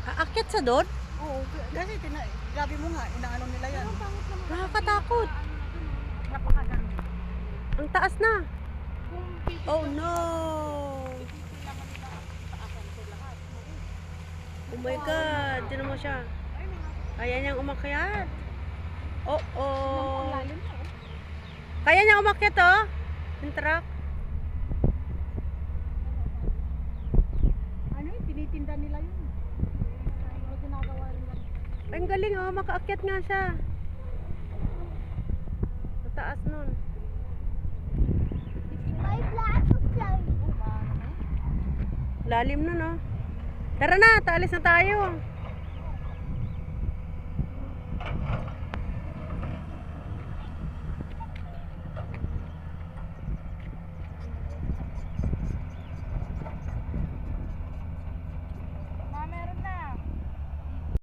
Aakyat sa doon? Oo, kasi grabe mo nga, inaano nila yan. Nakakatakot. Napakaganda. Ang taas na. Oh no. Oh my God. Tinan mo siya. Kaya niyang umakyat. Oh oh. Kaya niyang umakyat oh. Yung truck. Ano yun, tinitinda nila yun. Ano ginagawa nila? Ay, ang galing oh. Makaakyat nga siya. Mataas nun. May plato siya. Lalim nun oh. Tara na, taalis na tayo.